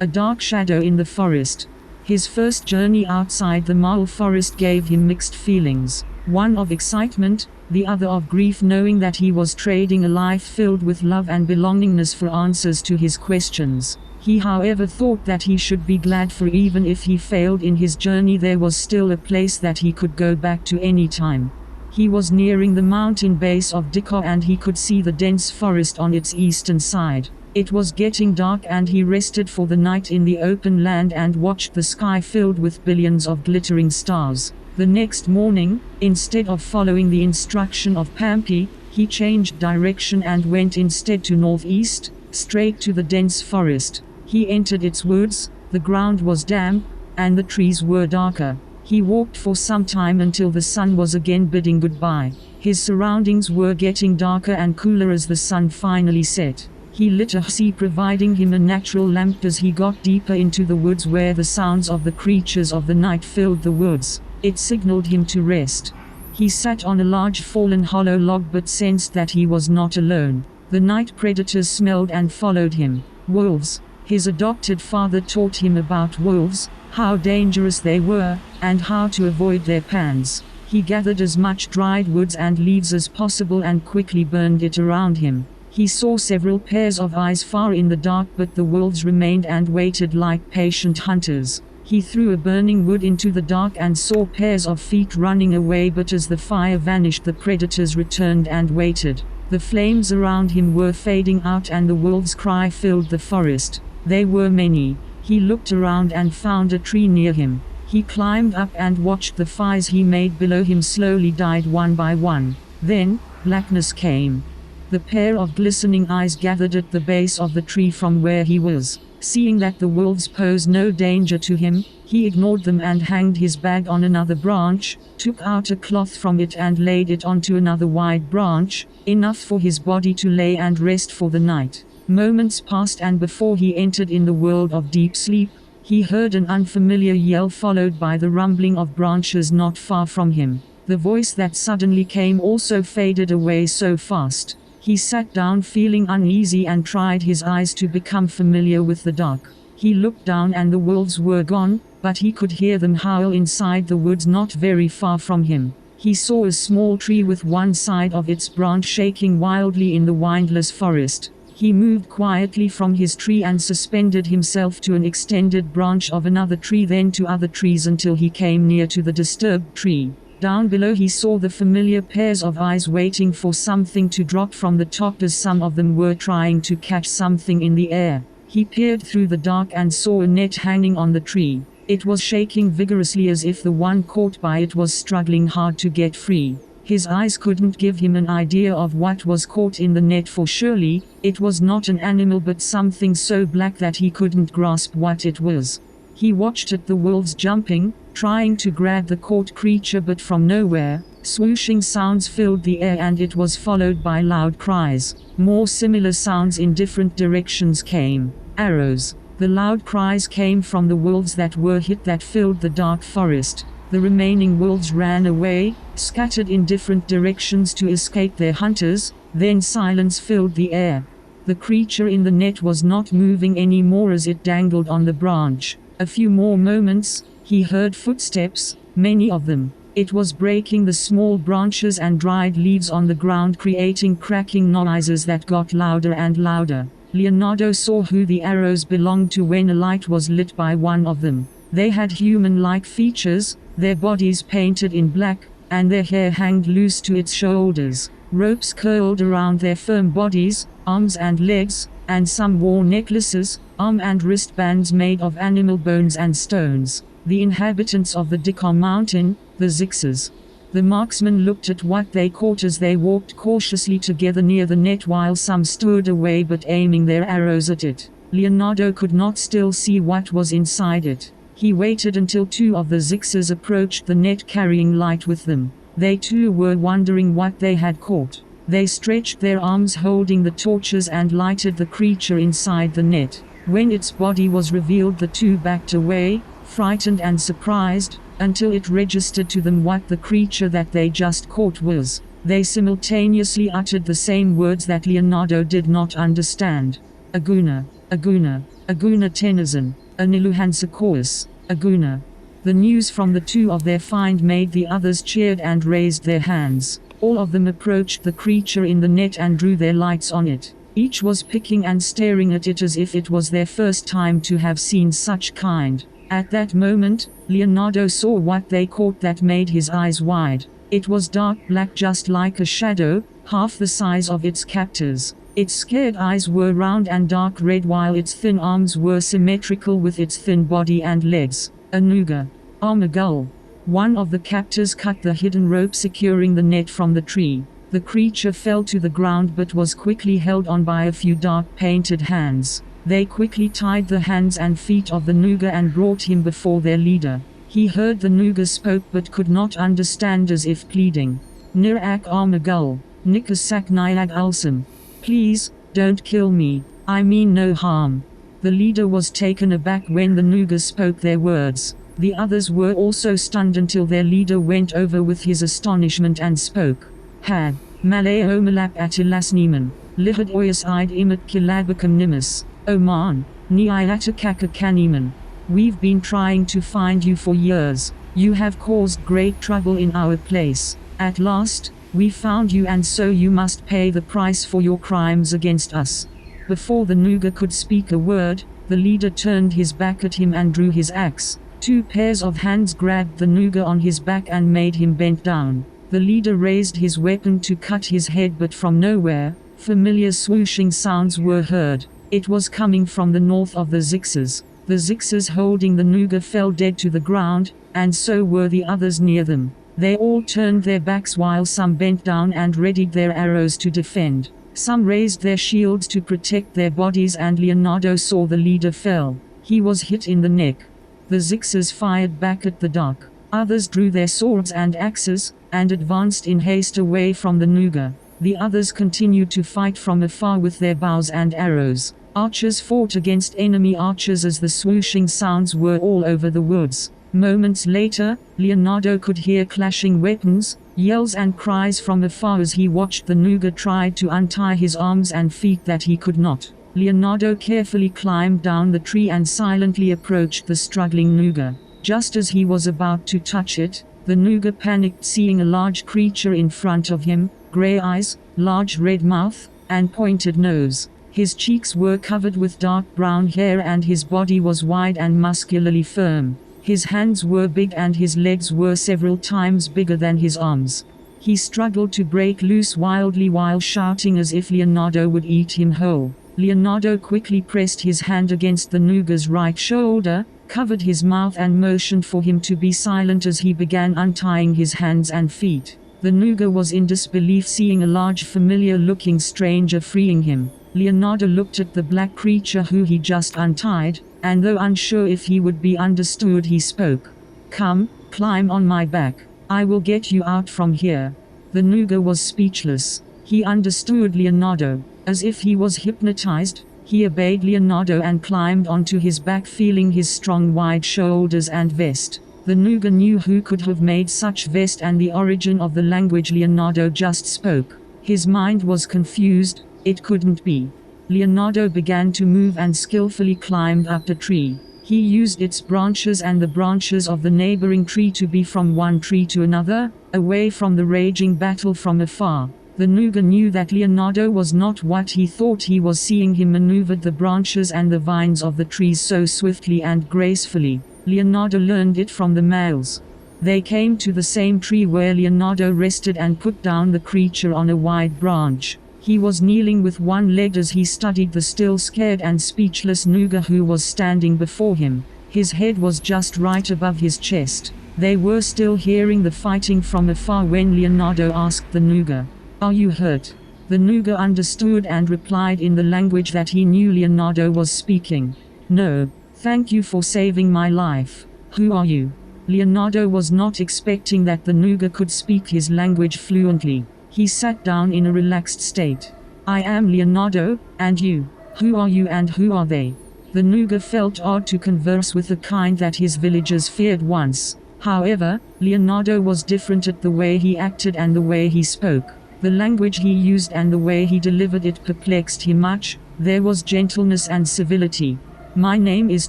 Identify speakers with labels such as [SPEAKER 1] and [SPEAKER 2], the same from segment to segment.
[SPEAKER 1] A dark shadow in the forest. His first journey outside the Mole forest gave him mixed feelings, one of excitement, the other of grief, knowing that he was trading a life filled with love and belongingness for answers to his questions. He however thought that he should be glad, for even if he failed in his journey there was still a place that he could go back to any time. He was nearing the mountain base of Dikko and he could see the dense forest on its eastern side. It was getting dark and he rested for the night in the open land and watched the sky filled with billions of glittering stars. The next morning, instead of following the instruction of Pampi, he changed direction and went instead to northeast, straight to the dense forest. He entered its woods, the ground was damp, and the trees were darker. He walked for some time until the sun was again bidding goodbye. His surroundings were getting darker and cooler as the sun finally set. He lit a Xixs, providing him a natural lamp as he got deeper into the woods where the sounds of the creatures of the night filled the woods. It signaled him to rest. He sat on a large fallen hollow log but sensed that he was not alone. The night predators smelled and followed him. Wolves. His adopted father taught him about wolves, how dangerous they were, and how to avoid their pans. He gathered as much dried woods and leaves as possible and quickly burned it around him. He saw several pairs of eyes far in the dark, but the wolves remained and waited like patient hunters. He threw a burning wood into the dark and saw pairs of feet running away, but as the fire vanished the predators returned and waited. The flames around him were fading out and the wolves' cry filled the forest. They were many. He looked around and found a tree near him. He climbed up and watched the fires he made below him slowly died one by one. Then, blackness came. The pair of glistening eyes gathered at the base of the tree from where he was. Seeing that the wolves posed no danger to him, he ignored them and hanged his bag on another branch, took out a cloth from it and laid it onto another wide branch, enough for his body to lay and rest for the night. Moments passed and before he entered in the world of deep sleep, he heard an unfamiliar yell followed by the rumbling of branches not far from him. The voice that suddenly came also faded away so fast. He sat down feeling uneasy and tried his eyes to become familiar with the dark. He looked down and the wolves were gone, but he could hear them howl inside the woods not very far from him. He saw a small tree with one side of its branch shaking wildly in the windless forest. He moved quietly from his tree and suspended himself to an extended branch of another tree, then to other trees until he came near to the disturbed tree. Down below he saw the familiar pairs of eyes waiting for something to drop from the top, as some of them were trying to catch something in the air. He peered through the dark and saw a net hanging on the tree. It was shaking vigorously as if the one caught by it was struggling hard to get free. His eyes couldn't give him an idea of what was caught in the net, for surely it was not an animal but something so black that he couldn't grasp what it was. He watched at the wolves jumping, trying to grab the caught creature, but from nowhere, swooshing sounds filled the air and it was followed by loud cries. More similar sounds in different directions came. Arrows. The loud cries came from the wolves that were hit, that filled the dark forest. The remaining wolves ran away, scattered in different directions to escape their hunters. Then silence filled the air. The creature in the net was not moving anymore as it dangled on the branch. A few more moments, he heard footsteps, many of them. It was breaking the small branches and dried leaves on the ground, creating cracking noises that got louder and louder. Leonardo saw who the arrows belonged to when a light was lit by one of them. They had human-like features, their bodies painted in black, and their hair hung loose to its shoulders. Ropes curled around their firm bodies, arms and legs, and some wore necklaces, arm and wristbands made of animal bones and stones. The inhabitants of the Dikko mountain, the Xixs. The marksmen looked at what they caught as they walked cautiously together near the net, while some stood away but aiming their arrows at it. Leonardo could not still see what was inside it. He waited until two of the Xixs approached the net carrying light with them. They too were wondering what they had caught. They stretched their arms holding the torches and lighted the creature inside the net. When its body was revealed, the two backed away, frightened and surprised, until it registered to them what the creature that they just caught was. They simultaneously uttered the same words that Leonardo did not understand. Aguna, Aguna. Aguna Tennyson, Aniluhansakoas, Aguna. The news from the two of their find made the others cheered and raised their hands. All of them approached the creature in the net and drew their lights on it. Each was picking and staring at it as if it was their first time to have seen such kind. At that moment, Leonardo saw what they caught that made his eyes wide. It was dark black, just like a shadow, half the size of its captors. Its scared eyes were round and dark red, while its thin arms were symmetrical with its thin body and legs. A Nuga. Armagull. One of the captors cut the hidden rope securing the net from the tree. The creature fell to the ground but was quickly held on by a few dark painted hands. They quickly tied the hands and feet of the Nuga and brought him before their leader. He heard the Nuga spoke but could not understand, as if pleading. Nirak Armagull, Nikasak Nyag Ulsum. Please, don't kill me. I mean no harm. The leader was taken aback when the Nuga spoke their words. The others were also stunned until their leader went over with his astonishment and spoke. Hag, Malay Omalap Atilas Nieman, Lihad Oyas Id Imat Kilabakam Nimus, Oman, Niayatakaka Kaniman. We've been trying to find you for years. You have caused great trouble in our place. At last, we found you, and so you must pay the price for your crimes against us. Before the Nuga could speak a word, the leader turned his back at him and drew his axe. Two pairs of hands grabbed the Nuga on his back and made him bend down. The leader raised his weapon to cut his head, but from nowhere, familiar swooshing sounds were heard. It was coming from the north of the Xixs. The Xixs holding the Nuga fell dead to the ground, and so were the others near them. They all turned their backs while some bent down and readied their arrows to defend. Some raised their shields to protect their bodies, and Leonardo saw the leader fell. He was hit in the neck. The Xixs fired back at the dark. Others drew their swords and axes, and advanced in haste away from the Nuga. The others continued to fight from afar with their bows and arrows. Archers fought against enemy archers as the swooshing sounds were all over the woods. Moments later, Leonardo could hear clashing weapons, yells and cries from afar as he watched the Nuga try to untie his arms and feet that he could not. Leonardo carefully climbed down the tree and silently approached the struggling Nuga. Just as he was about to touch it, the Nuga panicked, seeing a large creature in front of him, grey eyes, large red mouth, and pointed nose. His cheeks were covered with dark brown hair and his body was wide and muscularly firm. His hands were big and his legs were several times bigger than his arms. He struggled to break loose wildly while shouting as if Leonardo would eat him whole. Leonardo quickly pressed his hand against the Nuga's right shoulder, covered his mouth and motioned for him to be silent as he began untying his hands and feet. The Nuga was in disbelief, seeing a large familiar-looking stranger freeing him. Leonardo looked at the black creature who he just untied, and though unsure if he would be understood, he spoke. Come, climb on my back. I will get you out from here. The Nuga was speechless. He understood Leonardo. As if he was hypnotized, he obeyed Leonardo and climbed onto his back, feeling his strong wide shoulders and vest. The Nuga knew who could have made such vest and the origin of the language Leonardo just spoke. His mind was confused. It couldn't be. Leonardo began to move and skillfully climbed up a tree. He used its branches and the branches of the neighboring tree to be from one tree to another, away from the raging battle from afar. The Nuga knew that Leonardo was not what he thought he was, seeing him maneuvered the branches and the vines of the trees so swiftly and gracefully. Leonardo learned it from the males. They came to the same tree where Leonardo rested and put down the creature on a wide branch. He was kneeling with one leg as he studied the still scared and speechless Nuga who was standing before him. His head was just right above his chest. They were still hearing the fighting from afar when Leonardo asked the Nuga, "Are you hurt?" The Nuga understood and replied in the language that he knew Leonardo was speaking. "No, thank you for saving my life. Who are you?" Leonardo was not expecting that the Nuga could speak his language fluently. He sat down in a relaxed state. "I am Leonardo, and you? Who are you and who are they?" The Nuga felt odd to converse with the kind that his villagers feared once. However, Leonardo was different at the way he acted and the way he spoke. The language he used and the way he delivered it perplexed him much. There was gentleness and civility. My name is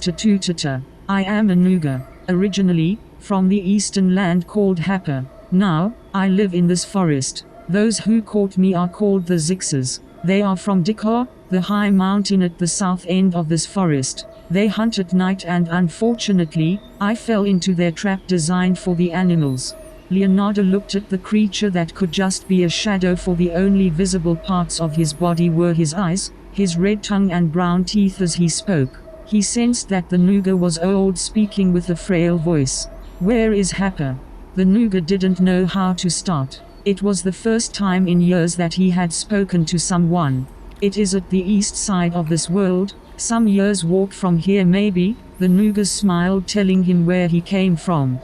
[SPEAKER 1] Tatutata. I am a Nuga, originally, from the eastern land called Hapa. Now, I live in this forest. Those who caught me are called the Xixs. They are from Dikar, the high mountain at the south end of this forest. They hunt at night and unfortunately, I fell into their trap designed for the animals. Leonardo looked at the creature that could just be a shadow, for the only visible parts of his body were his eyes, his red tongue and brown teeth as he spoke. He sensed that the Nuga was old, speaking with a frail voice. Where is Hapa? The Nuga didn't know how to start. It was the first time in years that he had spoken to someone. It is at the east side of this world, some years' walk from here maybe. The Nuga smiled, telling him where he came from.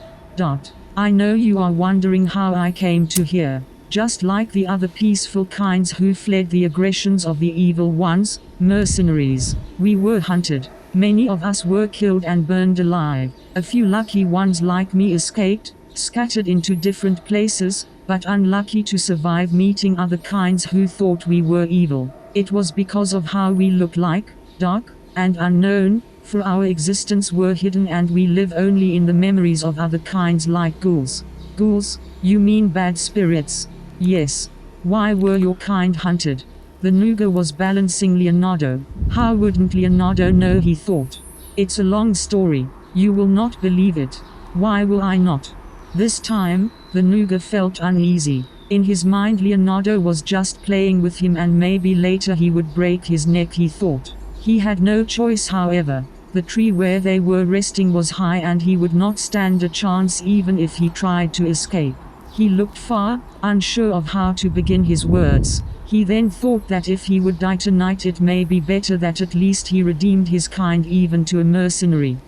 [SPEAKER 1] I know you are wondering how I came to here. Just like the other peaceful kinds who fled the aggressions of the evil ones, mercenaries. We were hunted. Many of us were killed and burned alive. A few lucky ones like me escaped, scattered into different places, but unlucky to survive meeting other kinds who thought we were evil. It was because of how we look like, dark and unknown, for our existence were hidden and we live only in the memories of other kinds like ghouls. Ghouls? You mean bad spirits? Yes. Why were your kind hunted? The Nuga was balancing Leonardo. How wouldn't Leonardo know, he thought. It's a long story. You will not believe it. Why will I not? This time, the Nuga felt uneasy. In his mind, Leonardo was just playing with him and maybe later he would break his neck, he thought. He had no choice, however. The tree where they were resting was high and he would not stand a chance even if he tried to escape. He looked far, unsure of how to begin his words. He then thought that if he would die tonight, it may be better that at least he redeemed his kind even to a mercenary.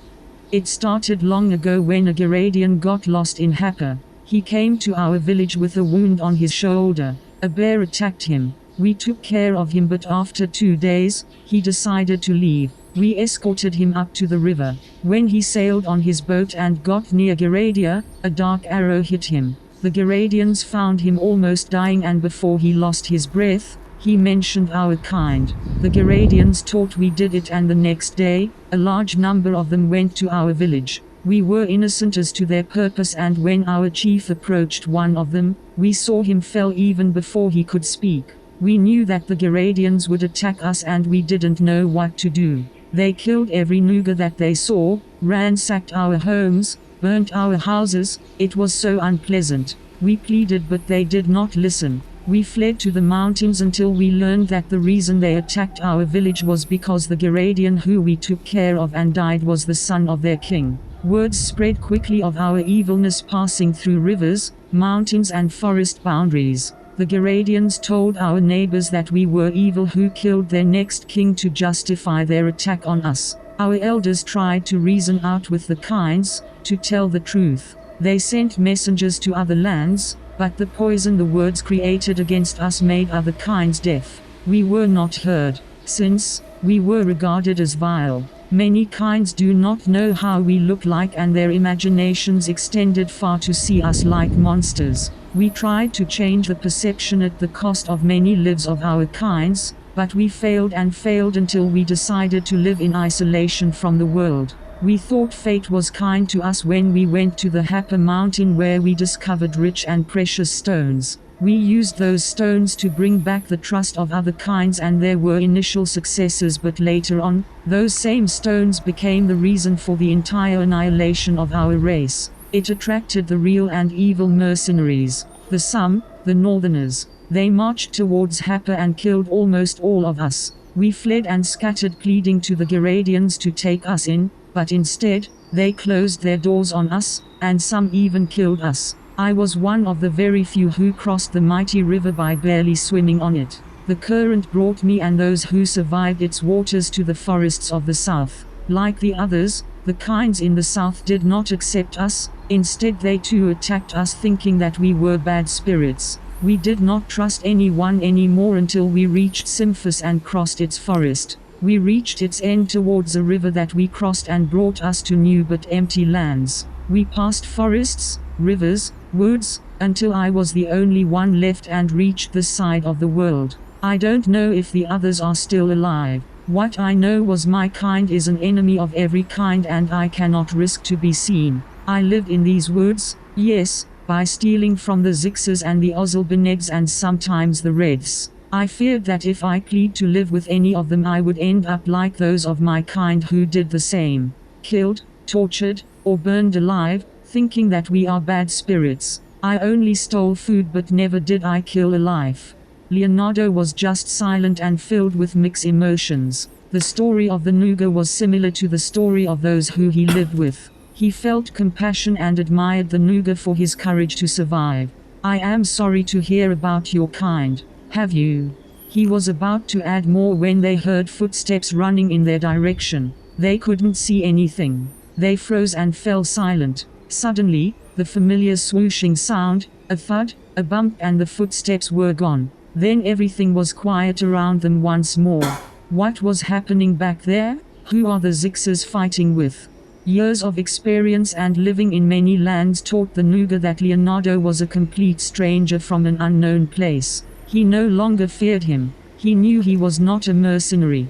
[SPEAKER 1] It started long ago when a Geradian got lost in Hapa. He came to our village with a wound on his shoulder. A bear attacked him. We took care of him, but after 2 days, he decided to leave. We escorted him up to the river. When he sailed on his boat and got near Geradia, a dark arrow hit him. The Geradians found him almost dying, and before he lost his breath, he mentioned our kind. The Geradians thought we did it, and the next day, a large number of them went to our village. We were innocent as to their purpose, and when our chief approached one of them, we saw him fell even before he could speak. We knew that the Geradians would attack us and we didn't know what to do. They killed every Nuga that they saw, ransacked our homes, burnt our houses. It was so unpleasant. We pleaded, but they did not listen. We fled to the mountains until we learned that the reason they attacked our village was because the Geradian who we took care of and died was the son of their king. Words spread quickly of our evilness, passing through rivers, mountains and forest boundaries. The Geradians told our neighbors that we were evil who killed their next king to justify their attack on us. Our elders tried to reason out with the kinds, to tell the truth. They sent messengers to other lands, but the poison the words created against us made other kinds deaf. We were not heard, since we were regarded as vile. Many kinds do not know how we look like, and their imaginations extended far to see us like monsters. We tried to change the perception at the cost of many lives of our kinds, but we failed and failed until we decided to live in isolation from the world. We thought fate was kind to us when we went to the Hapa mountain, where we discovered rich and precious stones. We used those stones to bring back the trust of other kinds, and there were initial successes, but later on, those same stones became the reason for the entire annihilation of our race. It attracted the real and evil mercenaries. The Northerners. They marched towards Hapa and killed almost all of us. We fled and scattered, pleading to the Geradians to take us in, but instead, they closed their doors on us, and some even killed us. I was one of the very few who crossed the mighty river by barely swimming on it. The current brought me and those who survived its waters to the forests of the south. Like the others, the kinds in the south did not accept us. Instead, they too attacked us, thinking that we were bad spirits. We did not trust anyone anymore until we reached Simphus and crossed its forest. We reached its end towards a river that we crossed and brought us to new but empty lands. We passed forests, rivers, woods, until I was the only one left and reached this side of the world. I don't know if the others are still alive. What I know was my kind is an enemy of every kind and I cannot risk to be seen. I live in these woods, yes, by stealing from the Xixs and the Ozal Benegs and sometimes the Reds. I feared that if I plead to live with any of them I would end up like those of my kind who did the same. Killed, tortured, or burned alive, thinking that we are bad spirits. I only stole food but never did I kill a life. Leonardo was just silent and filled with mixed emotions. The story of the Nuga was similar to the story of those who he lived with. He felt compassion and admired the Nuga for his courage to survive. I am sorry to hear about your kind. Have you? He was about to add more when they heard footsteps running in their direction. They couldn't see anything. They froze and fell silent. Suddenly, the familiar swooshing sound, a thud, a bump and the footsteps were gone. Then everything was quiet around them once more. What was happening back there? Who are the Xixs fighting with? Years of experience and living in many lands taught the Nuga that Leonardo was a complete stranger from an unknown place. He no longer feared him. He knew he was not a mercenary.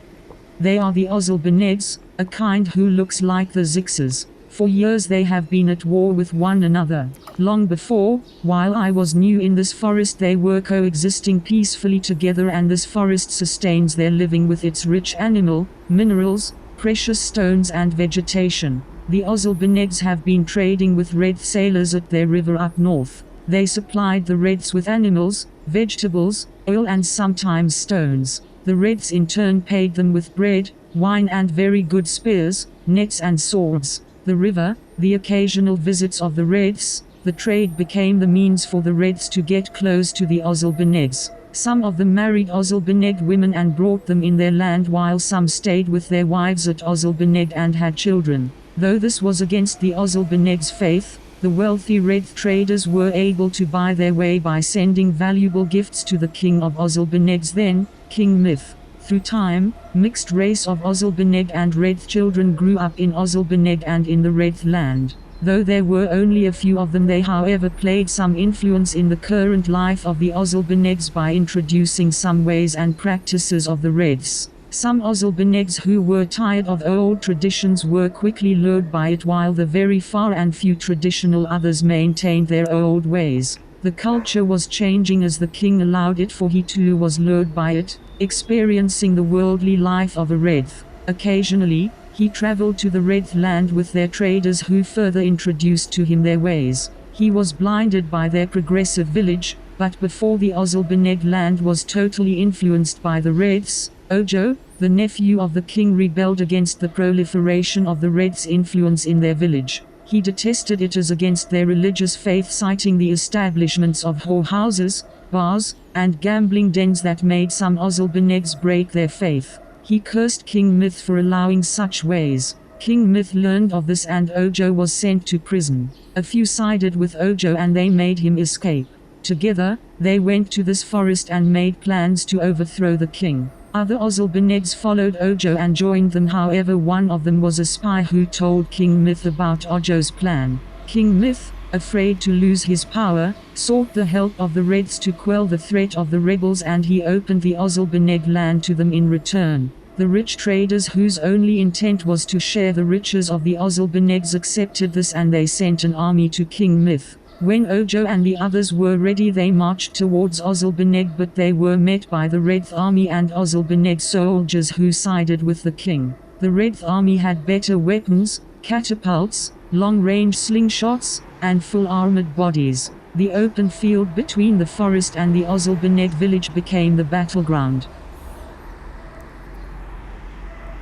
[SPEAKER 1] They are the Ozal Benegs, a kind who looks like the Xixs. For years they have been at war with one another. Long before, while I was new in this forest they were coexisting peacefully together and this forest sustains their living with its rich animal, minerals, precious stones and vegetation. The Ozal Benegs have been trading with red sailors at their river up north. They supplied the Reds with animals, vegetables, oil and sometimes stones. The Reds in turn paid them with bread, wine and very good spears, nets and swords. The river, the occasional visits of the Reds, the trade became the means for the Reds to get close to the Ozal Benegs. Some of them married Ozal Beneg women and brought them in their land while some stayed with their wives at Ozal Beneg and had children. Though this was against the Ozal Beneg's faith, the wealthy Red traders were able to buy their way by sending valuable gifts to the king of Ozal Benegs then, King Myth. Through time, mixed race of Ozal Beneg and Red children grew up in Ozal Beneg and in the Red land. Though there were only a few of them they however played some influence in the current life of the Ozal Benegs by introducing some ways and practices of the Reds. Some Ozal Benegs who were tired of old traditions were quickly lured by it while the very far and few traditional others maintained their old ways. The culture was changing as the king allowed it for he too was lured by it, experiencing the worldly life of a Red. Occasionally, he traveled to the Red land with their traders who further introduced to him their ways. He was blinded by their progressive village, but before the Ozal Beneg land was totally influenced by the Reds, Ojo, the nephew of the king rebelled against the proliferation of the Reds' influence in their village. He detested it as against their religious faith, citing the establishments of whorehouses, bars, and gambling dens that made some Ozal Benegs break their faith. He cursed King Myth for allowing such ways. King Myth learned of this and Ojo was sent to prison. A few sided with Ojo and they made him escape. Together, they went to this forest and made plans to overthrow the king. Other Ozal Benegs followed Ojo and joined them, however one of them was a spy who told King Myth about Ojo's plan. King Myth, afraid to lose his power, sought the help of the Reds to quell the threat of the rebels and he opened the Ozal Beneg land to them in return. The rich traders whose only intent was to share the riches of the Ozal Benegs accepted this and they sent an army to King Myth. When Ojo and the others were ready they marched towards Ozal Beneg but they were met by the Red army and Ozal Beneg soldiers who sided with the king. The Red army had better weapons, catapults, long-range slingshots, and full armored bodies. The open field between the forest and the Ozal Beneg village became the battleground.